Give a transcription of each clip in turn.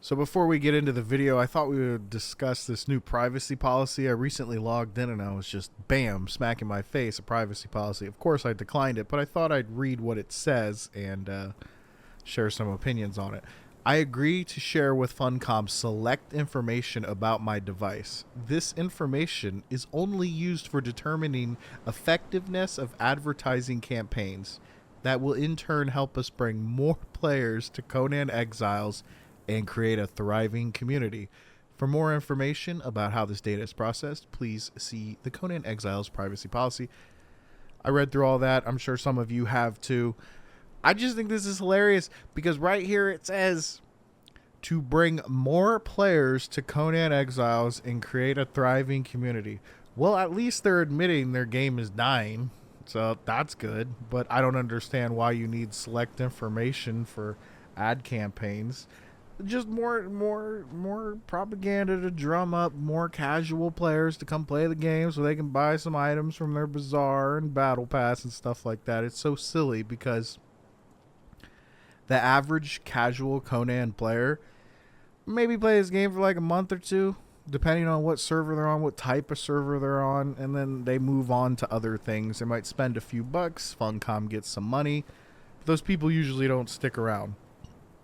So before we get into the video, I thought we would discuss this new privacy policy. I recently logged in and I was just, bam, smacking my face, a privacy policy. Of course, I declined it, but I thought I'd read what it says and share some opinions on it. I agree to share with Funcom select information about my device. This information is only used for determining effectiveness of advertising campaigns that will in turn help us bring more players to Conan Exiles and create a thriving community. For more information about how this data is processed, please see the Conan Exiles privacy policy. I read through all that. I'm sure some of you have too. I just think this is hilarious because right here it says to bring more players to Conan Exiles and create a thriving community. Well, at least they're admitting their game is dying, so that's good. But I don't understand why you need select information for ad campaigns. Just more propaganda to drum up more casual players to come play the game so they can buy some items from their bazaar and battle pass and stuff like that. It's so silly because the average casual Conan player maybe play this game for like a month or two, depending on what server they're on, what type of server they're on, and then they move on to other things. They might spend a few bucks, Funcom gets some money, but those people usually don't stick around.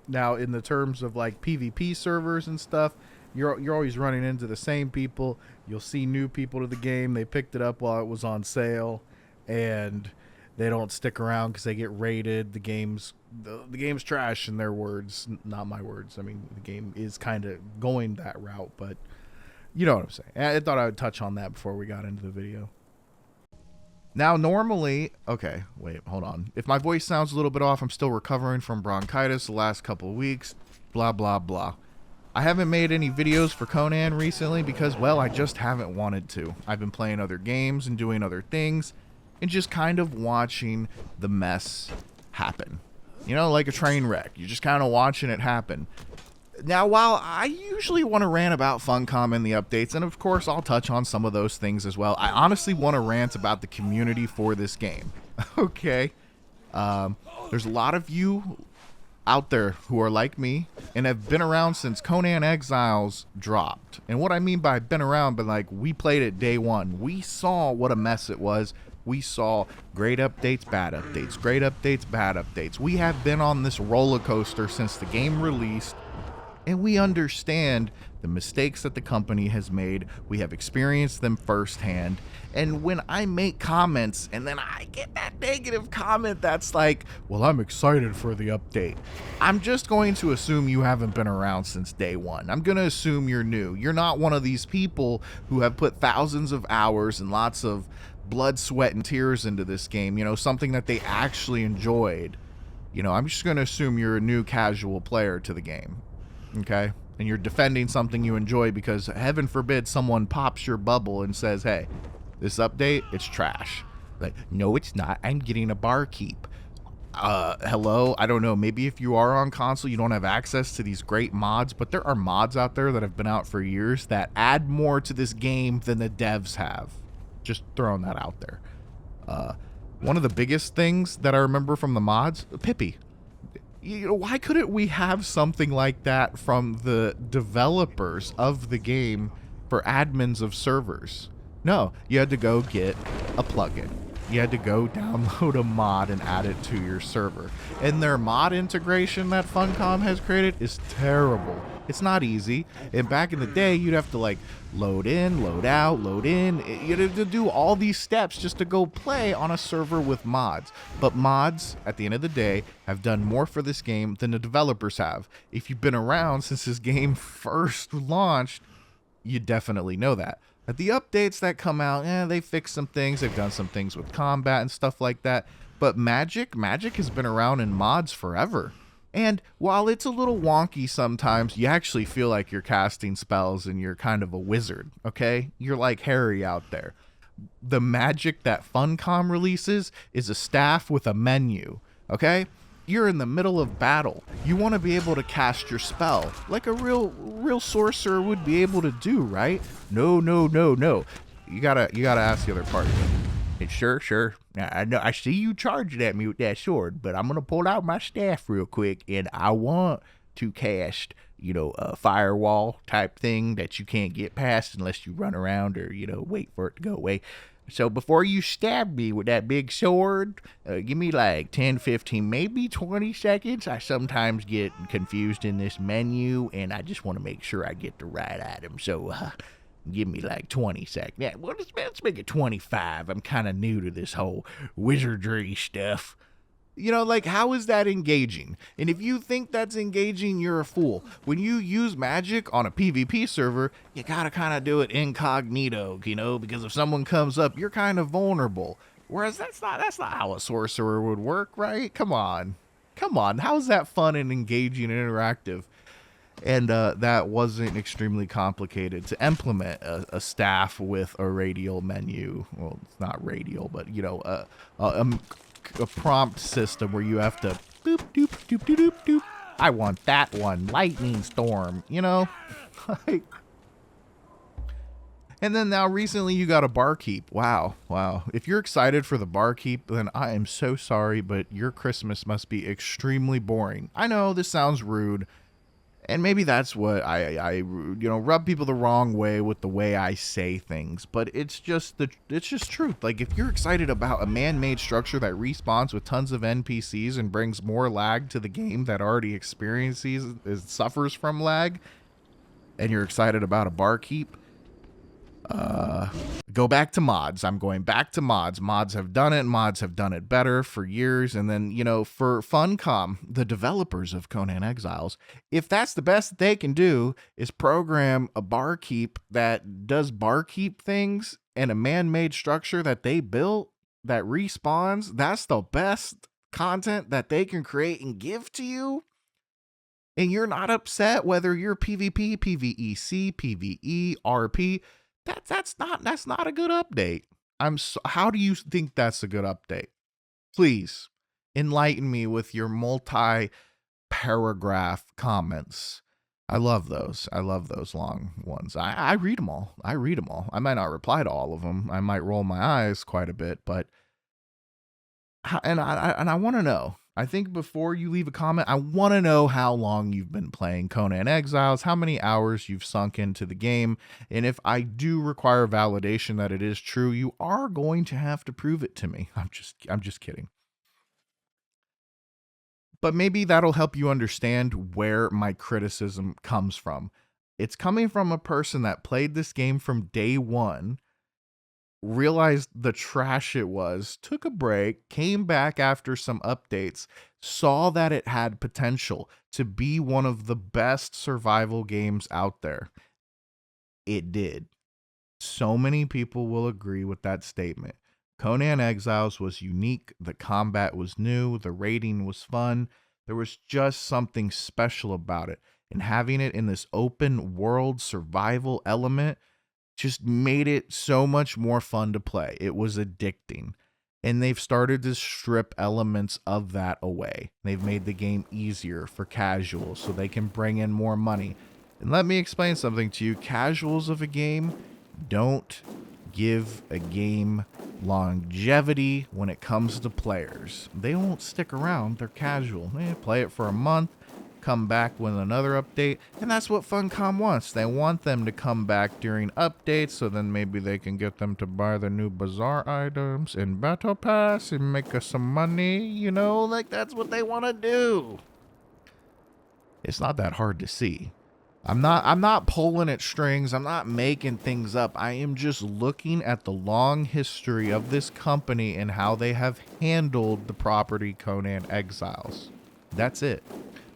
Now, in the terms of like PvP servers and stuff, you're always running into the same people. You'll see new people to the game. They picked it up while it was on sale, and they don't stick around because they get raided. The game's trash, in their words, not my words. I mean, the game is kind of going that route, but you know what I'm saying. I thought I would touch on that before we got into the video. Now, normally, okay, wait, hold on. If my voice sounds a little bit off, I'm still recovering from bronchitis the last couple of weeks, blah, blah, blah. I haven't made any videos for Conan recently because, well, I just haven't wanted to. I've been playing other games and doing other things and just kind of watching the mess happen. You know, like a train wreck. You're just kind of watching it happen. Now, while I usually want to rant about Funcom and the updates, and of course I'll touch on some of those things as well, I honestly want to rant about the community for this game. Okay? There's a lot of you out there who are like me and have been around since Conan Exiles dropped. And what I mean by been around, but like we played it day one. We saw what a mess it was. We saw great updates, bad updates, great updates, bad updates. We have been on this roller coaster since the game released. And we understand the mistakes that the company has made. We have experienced them firsthand. And when I make comments and then I get that negative comment that's like, well, I'm excited for the update, I'm just going to assume you haven't been around since day one. I'm going to assume you're new. You're not one of these people who have put thousands of hours and lots of blood, sweat, and tears into this game. You know, something that they actually enjoyed. You know, I'm just going to assume you're a new casual player to the game. Okay, and you're defending something you enjoy because heaven forbid someone pops your bubble and says, hey, this update, it's trash. Like, no, it's not. I'm getting a barkeep. Hello, I don't know, maybe if you are on console you don't have access to these great mods, but there are mods out there that have been out for years that add more to this game than the devs have. Just throwing that out there. One of the biggest things that I remember from the mods, Pippi. You know, why couldn't we have something like that from the developers of the game for admins of servers? No, you had to go get a plugin. You had to go download a mod and add it to your server. And their mod integration that Funcom has created is terrible. It's not easy. And back in the day, you'd have to like load in, load out, load in. You'd have to do all these steps just to go play on a server with mods. But mods, at the end of the day, have done more for this game than the developers have. If you've been around since this game first launched, you definitely know that. At the updates that come out, they fix some things. They've done some things with combat and stuff like that. But Magic has been around in mods forever. And while it's a little wonky sometimes, you actually feel like you're casting spells and you're kind of a wizard, okay? You're like Harry out there. The Magic that Funcom releases is a staff with a menu, okay? You're in the middle of battle. You want to be able to cast your spell like a real sorcerer would be able to do, right? No. You gotta ask the other party. Sure. Now, I know I see you charging at me with that sword, but I'm gonna pull out my staff real quick, and I want to cast, a firewall type thing that you can't get past unless you run around or, wait for it to go away. So before you stab me with that big sword, give me like 10, 15, maybe 20 seconds. I sometimes get confused in this menu, and I just want to make sure I get the right item. So give me like 20 seconds. Yeah, well, let's make it 25. I'm kind of new to this whole wizardry stuff. Like, how is that engaging? And if you think that's engaging, you're a fool. When you use magic on a PvP server, you gotta kind of do it incognito, because if someone comes up, you're kind of vulnerable. Whereas that's not how a sorcerer would work, right? Come on. How's that fun and engaging and interactive? And that wasn't extremely complicated to implement a staff with a radial menu. Well, it's not radial, but a prompt system where you have to boop doop doop doop doop doop. I want that one, lightning storm. Like. And then now recently you got a barkeep. Wow. If you're excited for the barkeep, then I am so sorry, but your Christmas must be extremely boring. I know this sounds rude. And maybe that's what I rub people the wrong way with the way I say things, but it's just truth. Like, if you're excited about a man-made structure that respawns with tons of NPCs and brings more lag to the game that already suffers from lag, and you're excited about a barkeep, go back to mods. I'm going back to mods. Mods have done it. Mods have done it better for years. And then, for Funcom, the developers of Conan Exiles, if that's the best they can do is program a barkeep that does barkeep things and a man-made structure that they built that respawns, that's the best content that they can create and give to you. And you're not upset whether you're PvP, PvEC, PvE, RP. That's not a good update. How do you think that's a good update? Please enlighten me with your multi-paragraph comments. I love those. I love those long ones. I read them all. I might not reply to all of them. I might roll my eyes quite a bit, but I want to know. I think before you leave a comment, I want to know how long you've been playing Conan Exiles, how many hours you've sunk into the game, and if I do require validation that it is true, you are going to have to prove it to me. I'm just kidding. But maybe that'll help you understand where my criticism comes from. It's coming from a person that played this game from day one, realized the trash it was, took a break, came back after some updates, saw that it had potential to be one of the best survival games out there. It did. So many people will agree with that statement. Conan Exiles was unique, the combat was new, the raiding was fun. There was just something special about it. And having it in this open world survival element just made it so much more fun to play. It was addicting. And they've started to strip elements of that away. They've made the game easier for casuals so they can bring in more money. And let me explain something to you. Casuals of a game don't give a game longevity when it comes to players. They won't stick around. They're casual. They play it for a month, come back with another update, and that's what Funcom wants. They want them to come back during updates so then maybe they can get them to buy the new bazaar items in Battle Pass and make us some money, like that's what they want to do. It's not that hard to see. I'm not pulling at strings. I'm not making things up. I am just looking at the long history of this company and how they have handled the property Conan Exiles. That's it.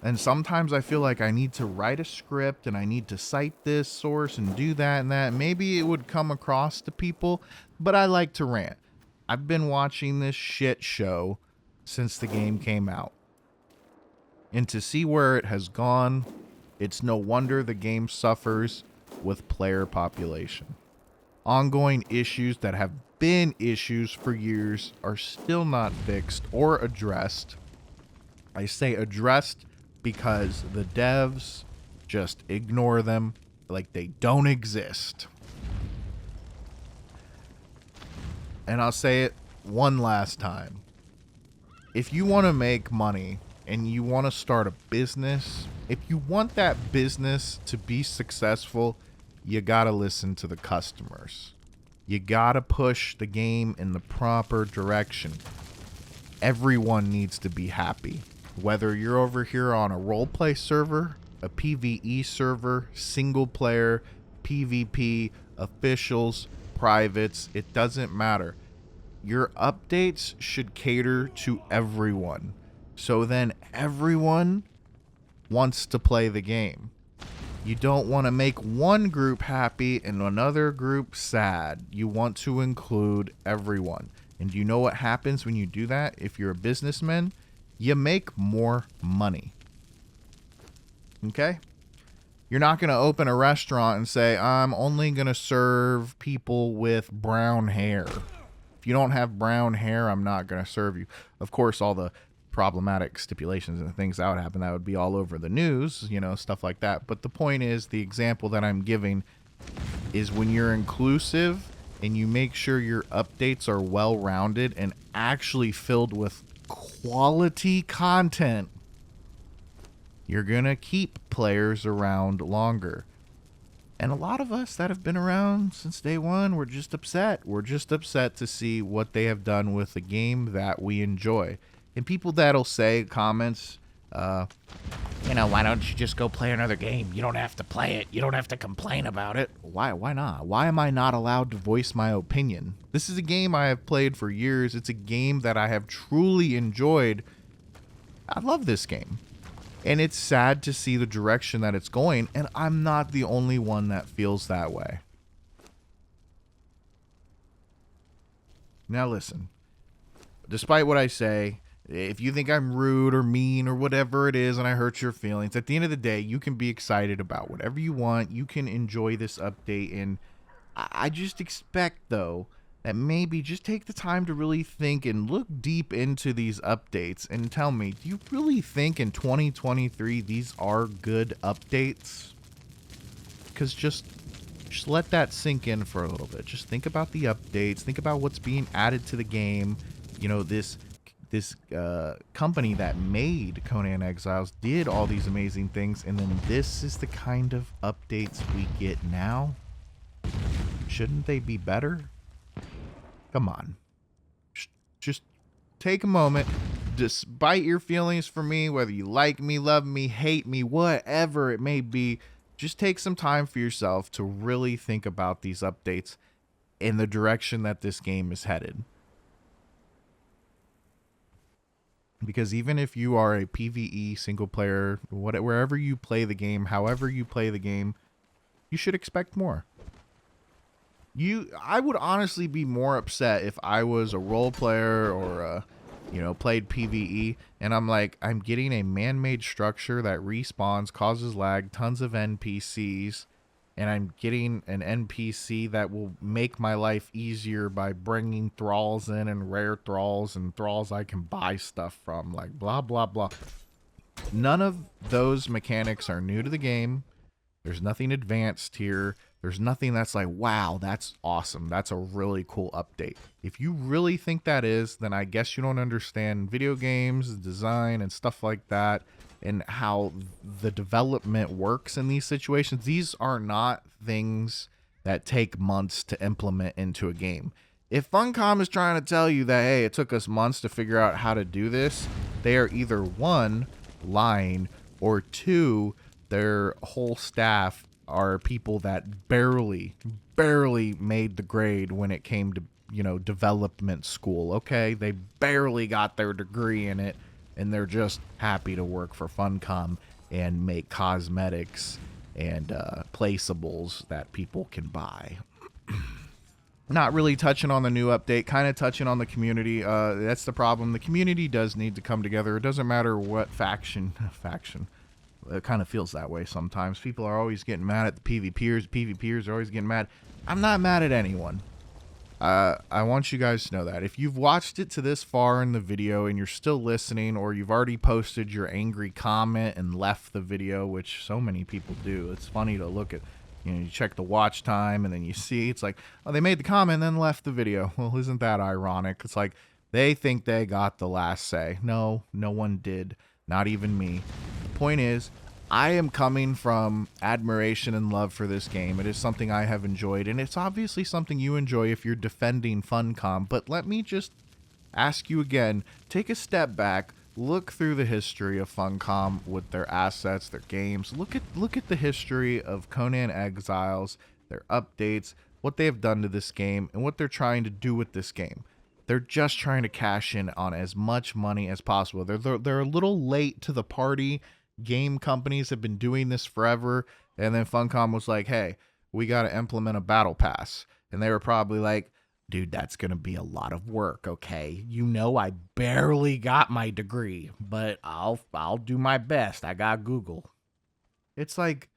And sometimes I feel like I need to write a script and I need to cite this source and do that and that. Maybe it would come across to people, but I like to rant. I've been watching this shit show since the game came out. And to see where it has gone, it's no wonder the game suffers with player population. Ongoing issues that have been issues for years are still not fixed or addressed. I say addressed because the devs just ignore them like they don't exist. And I'll say it one last time. If you want to make money and you want to start a business, if you want that business to be successful, you got to listen to the customers. You got to push the game in the proper direction. Everyone needs to be happy. Whether you're over here on a roleplay server, a PvE server, single player, PvP, officials, privates, it doesn't matter. Your updates should cater to everyone. So then everyone wants to play the game. You don't want to make one group happy and another group sad. You want to include everyone. And you know what happens when you do that? If you're a businessman, you make more money. Okay? You're not going to open a restaurant and say, I'm only going to serve people with brown hair. If you don't have brown hair, I'm not going to serve you. Of course, all the problematic stipulations and things that would happen, that would be all over the news, you know, stuff like that. But the point is, the example that I'm giving is when you're inclusive and you make sure your updates are well-rounded and actually filled with quality content, you're gonna keep players around longer. And a lot of us that have been around since day one, we're just upset. We're just upset to see what they have done with the game that we enjoy. And people that'll say comments, you know, why don't you just go play another game? You don't have to play it. You don't have to complain about it. Why not? Why am I not allowed to voice my opinion? This is a game I have played for years. It's a game that I have truly enjoyed. I love this game. And it's sad to see the direction that it's going, and I'm not the only one that feels that way. Now listen, despite what I say, if you think I'm rude or mean or whatever it is and I hurt your feelings, at the end of the day, you can be excited about whatever you want. You can enjoy this update, and I just expect, though, that maybe just take the time to really think and look deep into these updates and tell me, do you really think in 2023 these are good updates? Because just let that sink in for a little bit. Just think about the updates. Think about what's being added to the game. You know, this company that made Conan Exiles did all these amazing things, and then this is the kind of updates we get now. Shouldn't they be better? Come on. Just take a moment. Despite your feelings for me, whether you like me, love me, hate me, whatever it may be, just take some time for yourself to really think about these updates in the direction that this game is headed. Because even if you are a PvE single player, wherever you play the game, however you play the game, you should expect more. I would honestly be more upset if I was a role player or played PvE and I'm getting a man-made structure that respawns, causes lag, tons of NPCs, and I'm getting an NPC that will make my life easier by bringing thralls in and rare thralls and thralls I can buy stuff from, like blah, blah, blah. None of those mechanics are new to the game. There's nothing advanced here. There's nothing that's like, wow, that's awesome. That's a really cool update. If you really think that is, then I guess you don't understand video games, design, and stuff like that, and how the development works in these situations. These are not things that take months to implement into a game. If Funcom is trying to tell you that, hey, it took us months to figure out how to do this, they are either one, lying, or two, their whole staff are people that barely made the grade when it came to, development school, okay? They barely got their degree in it, and they're just happy to work for Funcom and make cosmetics and placeables that people can buy. Not really touching on the new update, kind of touching on the community. That's the problem. The community does need to come together. It doesn't matter what faction. It kind of feels that way sometimes. People are always getting mad at the PvPers. PvPers are always getting mad. I'm not mad at anyone. I want you guys to know that. If you've watched it to this far in the video and you're still listening, or you've already posted your angry comment and left the video, which so many people do. It's funny to look at, you check the watch time and then you see, it's like, oh, they made the comment and then left the video. Well, isn't that ironic? It's like they think they got the last say. No one did. not even me. The point is, I am coming from admiration and love for this game. It is something I have enjoyed, and it's obviously something you enjoy if you're defending Funcom. But let me just ask you again, take a step back, look through the history of Funcom with their assets, their games. Look at the history of Conan Exiles, their updates, what they have done to this game, and what they're trying to do with this game. They're just trying to cash in on as much money as possible. They're a little late to the party. Game companies have been doing this forever, and then Funcom was like, "Hey, we got to implement a battle pass." And they were probably like, "Dude, that's going to be a lot of work, okay? You know I barely got my degree, but I'll do my best. I got Google." It's like,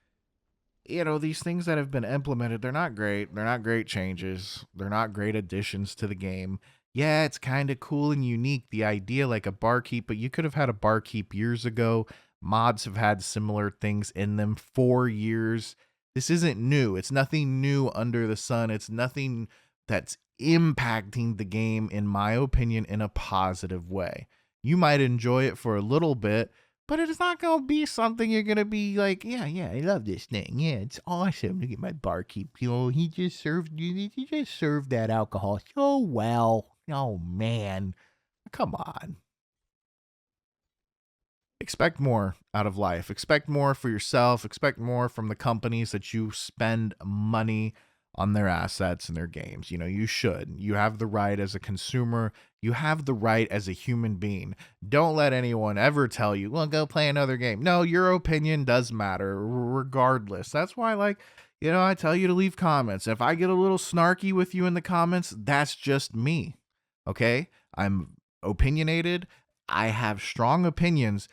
these things that have been implemented, they're not great. They're not great changes. They're not great additions to the game. Yeah, it's kind of cool and unique, the idea like a barkeep, but you could have had a barkeep years ago. Mods have had similar things in them for years. This isn't new. It's nothing new under the sun. It's nothing that's impacting the game, in my opinion, in a positive way. You might enjoy it for a little bit, but it's not going to be something you're going to be like, yeah, I love this thing. Yeah, it's awesome to get my barkeep. He just served that alcohol so well. Oh, man. Come on. Expect more out of life. Expect more for yourself. Expect more from the companies that you spend money on their assets and their games. You should. You have the right as a consumer. You have the right as a human being. Don't let anyone ever tell you, well, go play another game. No, your opinion does matter regardless. That's why, I tell you to leave comments. If I get a little snarky with you in the comments, that's just me. Okay? I'm opinionated. I have strong opinions.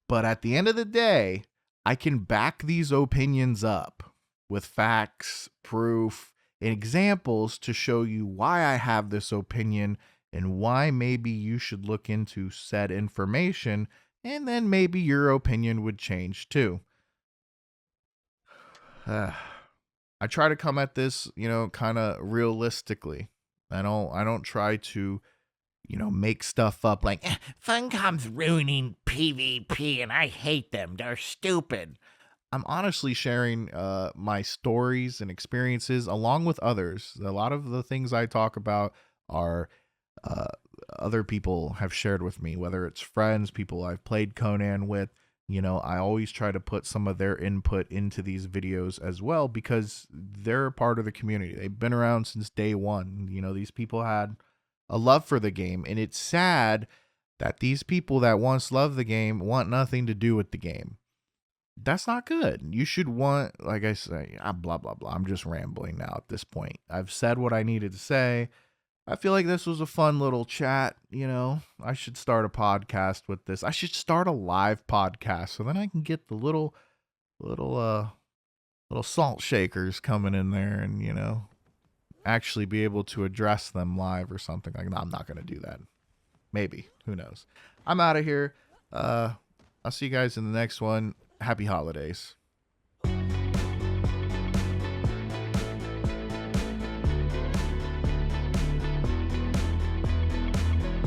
But at the end of the day, I can back these opinions up with facts, proof, and examples to show you why I have this opinion and why maybe you should look into said information, and then maybe your opinion would change too. I try to come at this, kind of realistically. I don't try to make stuff up like, Funcom's ruining PvP and I hate them. They're stupid. I'm honestly sharing my stories and experiences along with others. A lot of the things I talk about are uh, other people have shared with me, whether it's friends, people I've played Conan with. I always try to put some of their input into these videos as well because they're a part of the community. They've been around since day one. These people had a love for the game, and it's sad that these people that once loved the game want nothing to do with the game. That's not good. You should want, like I say, blah, blah, blah. I'm just rambling now at this point. I've said what I needed to say. I feel like this was a fun little chat. I should start a podcast with this. I should start a live podcast so then I can get the little salt shakers coming in there and, actually be able to address them live or something like that. I'm not going to do that. Maybe. Who knows? I'm out of here. I'll see you guys in the next one. Happy holidays.